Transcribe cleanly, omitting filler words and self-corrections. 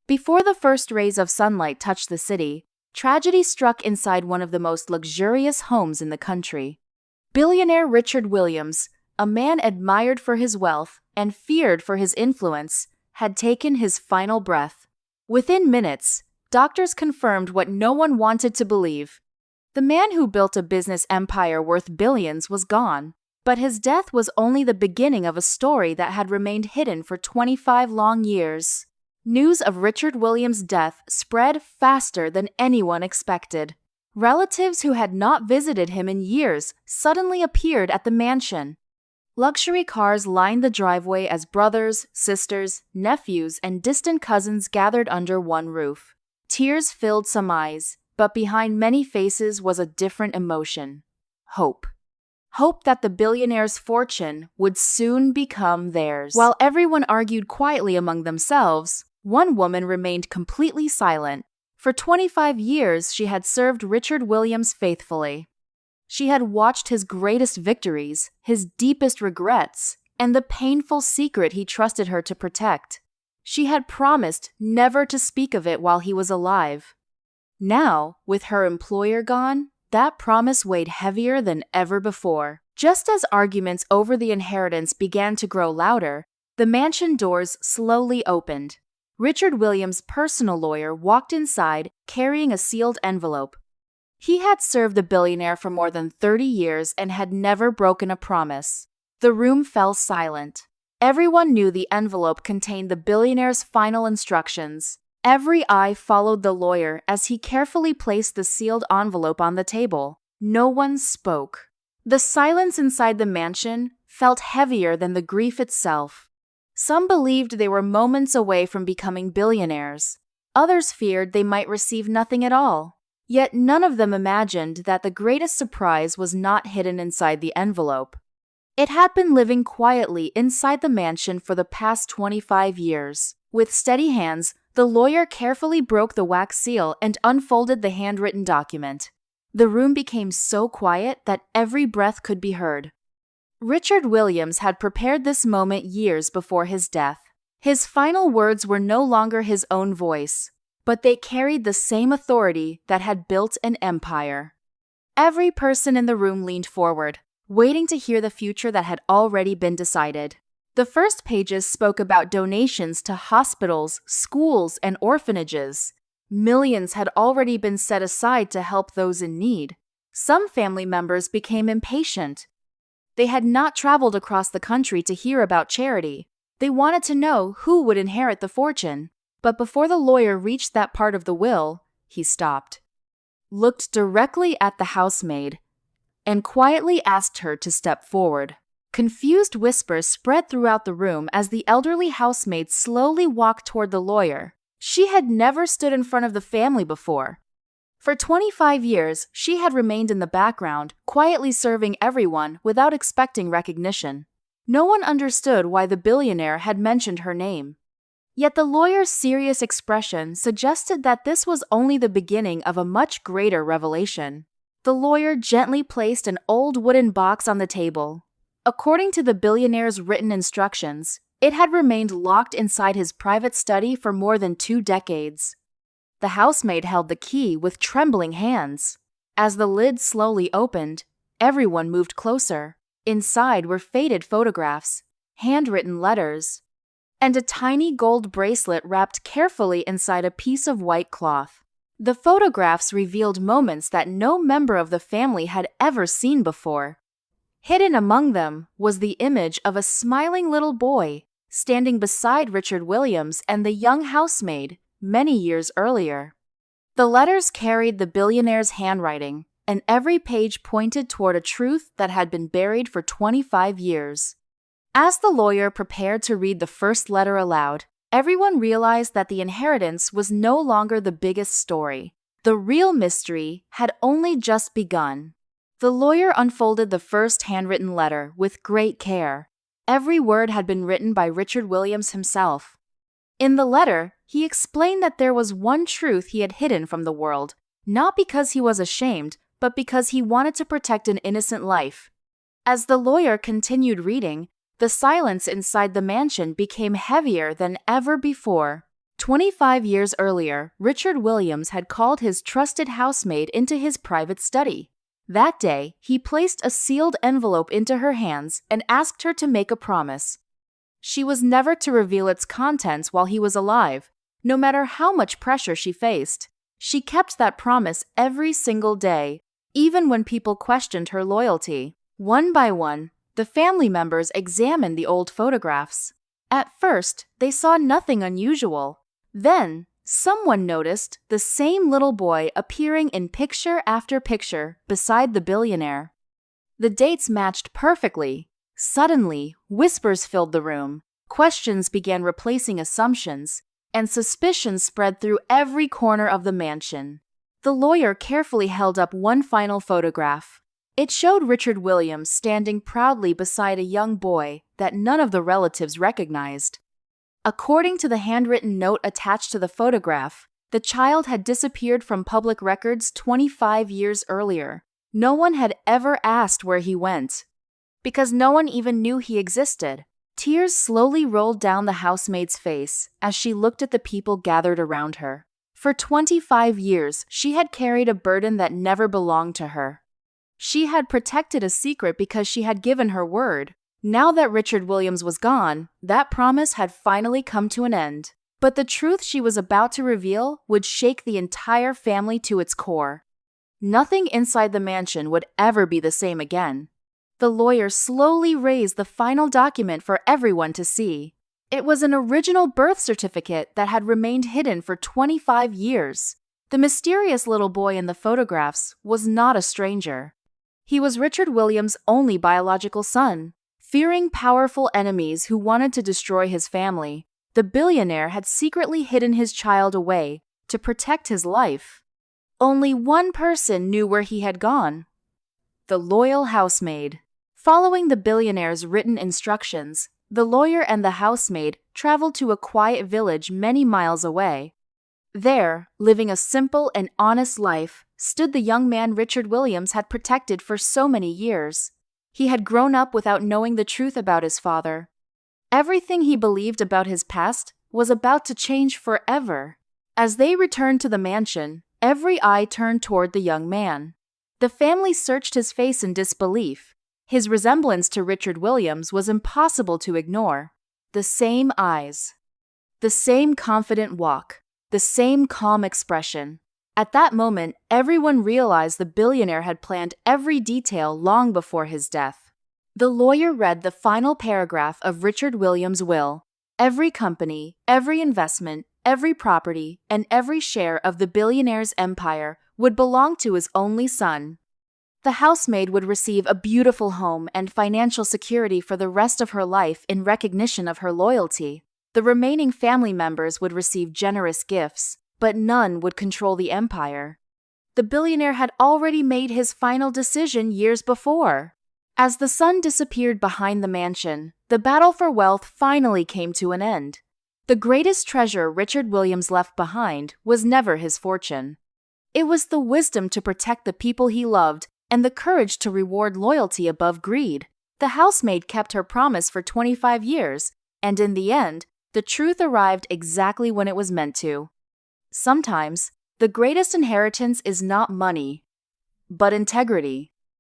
Before the first rays of sunlight touched the city, tragedy struck inside one of the most luxurious homes in the country. Billionaire Richard Williams, a man admired for his wealth and feared for his influence, had taken his final breath. Within minutes, doctors confirmed what no one wanted to believe. The man who built a business empire worth billions was gone, but his death was only the beginning of a story that had remained hidden for 25 long years. News of Richard Williams' death spread faster than anyone expected. Relatives who had not visited him in years suddenly appeared at the mansion. Luxury cars lined the driveway as brothers, sisters, nephews, and distant cousins gathered under one roof. Tears filled some eyes, but behind many faces was a different emotion: hope. Hope that the billionaire's fortune would soon become theirs. While everyone argued quietly among themselves, one woman remained completely silent. For 25 years, she had served Richard Williams faithfully. She had watched his greatest victories, his deepest regrets, and the painful secret he trusted her to protect. She had promised never to speak of it while he was alive. Now, with her employer gone, that promise weighed heavier than ever before. Just as arguments over the inheritance began to grow louder, the mansion doors slowly opened. Richard Williams' personal lawyer walked inside carrying a sealed envelope. He had served the billionaire for more than 30 years and had never broken a promise. The room fell silent. Everyone knew the envelope contained the billionaire's final instructions. Every eye followed the lawyer as he carefully placed the sealed envelope on the table. No one spoke. The silence inside the mansion felt heavier than the grief itself. Some believed they were moments away from becoming billionaires. Others feared they might receive nothing at all. Yet none of them imagined that the greatest surprise was not hidden inside the envelope. It had been living quietly inside the mansion for the past 25 years. With steady hands, the lawyer carefully broke the wax seal and unfolded the handwritten document. The room became so quiet that every breath could be heard. Richard Williams had prepared this moment years before his death. His final words were no longer his own voice, but they carried the same authority that had built an empire. Every person in the room leaned forward, waiting to hear the future that had already been decided. The first pages spoke about donations to hospitals, schools, and orphanages. Millions had already been set aside to help those in need. Some family members became impatient. They had not traveled across the country to hear about charity. They wanted to know who would inherit the fortune. But before the lawyer reached that part of the will, he stopped, looked directly at the housemaid, and quietly asked her to step forward. Confused whispers spread throughout the room as the elderly housemaid slowly walked toward the lawyer. She had never stood in front of the family before. For 25 years, she had remained in the background, quietly serving everyone without expecting recognition. No one understood why the billionaire had mentioned her name. Yet the lawyer's serious expression suggested that this was only the beginning of a much greater revelation. The lawyer gently placed an old wooden box on the table. According to the billionaire's written instructions, it had remained locked inside his private study for more than 2 decades. The housemaid held the key with trembling hands. As the lid slowly opened, everyone moved closer. Inside were faded photographs, handwritten letters, and a tiny gold bracelet wrapped carefully inside a piece of white cloth. The photographs revealed moments that no member of the family had ever seen before. Hidden among them was the image of a smiling little boy standing beside Richard Williams and the young housemaid many years earlier. The letters carried the billionaire's handwriting, and every page pointed toward a truth that had been buried for 25 years. As the lawyer prepared to read the first letter aloud, everyone realized that the inheritance was no longer the biggest story. The real mystery had only just begun. The lawyer unfolded the first handwritten letter with great care. Every word had been written by Richard Williams himself. In the letter, he explained that there was one truth he had hidden from the world, not because he was ashamed, but because he wanted to protect an innocent life. As the lawyer continued reading, the silence inside the mansion became heavier than ever before. 25 years earlier, Richard Williams had called his trusted housemaid into his private study. That day, he placed a sealed envelope into her hands and asked her to make a promise. She was never to reveal its contents while he was alive, no matter how much pressure she faced. She kept that promise every single day, even when people questioned her loyalty. One by one, the family members examined the old photographs. At first, they saw nothing unusual. Then, someone noticed the same little boy appearing in picture after picture beside the billionaire. The dates matched perfectly. Suddenly, whispers filled the room, questions began replacing assumptions, and suspicion spread through every corner of the mansion. The lawyer carefully held up one final photograph. It showed Richard Williams standing proudly beside a young boy that none of the relatives recognized. According to the handwritten note attached to the photograph, the child had disappeared from public records 25 years earlier. No one had ever asked where he went, because no one even knew he existed. Tears slowly rolled down the housemaid's face as she looked at the people gathered around her. For 25 years, she had carried a burden that never belonged to her. She had protected a secret because she had given her word. Now that Richard Williams was gone, that promise had finally come to an end. But the truth she was about to reveal would shake the entire family to its core. Nothing inside the mansion would ever be the same again. The lawyer slowly raised the final document for everyone to see. It was an original birth certificate that had remained hidden for 25 years. The mysterious little boy in the photographs was not a stranger. He was Richard Williams' only biological son. Fearing powerful enemies who wanted to destroy his family, the billionaire had secretly hidden his child away to protect his life. Only one person knew where he had gone: the loyal housemaid. Following the billionaire's written instructions, the lawyer and the housemaid traveled to a quiet village many miles away. There, living a simple and honest life, stood the young man Richard Williams had protected for so many years. He had grown up without knowing the truth about his father. Everything he believed about his past was about to change forever. As they returned to the mansion, every eye turned toward the young man. The family searched his face in disbelief. His resemblance to Richard Williams was impossible to ignore. The same eyes, the same confident walk, the same calm expression. At that moment, everyone realized the billionaire had planned every detail long before his death. The lawyer read the final paragraph of Richard Williams' will. Every company, every investment, every property, and every share of the billionaire's empire would belong to his only son. The housemaid would receive a beautiful home and financial security for the rest of her life in recognition of her loyalty. The remaining family members would receive generous gifts, but none would control the empire. The billionaire had already made his final decision years before. As the sun disappeared behind the mansion, the battle for wealth finally came to an end. The greatest treasure Richard Williams left behind was never his fortune. It was the wisdom to protect the people he loved and the courage to reward loyalty above greed. The housemaid kept her promise for 25 years, and in the end, the truth arrived exactly when it was meant to. Sometimes, the greatest inheritance is not money, but integrity.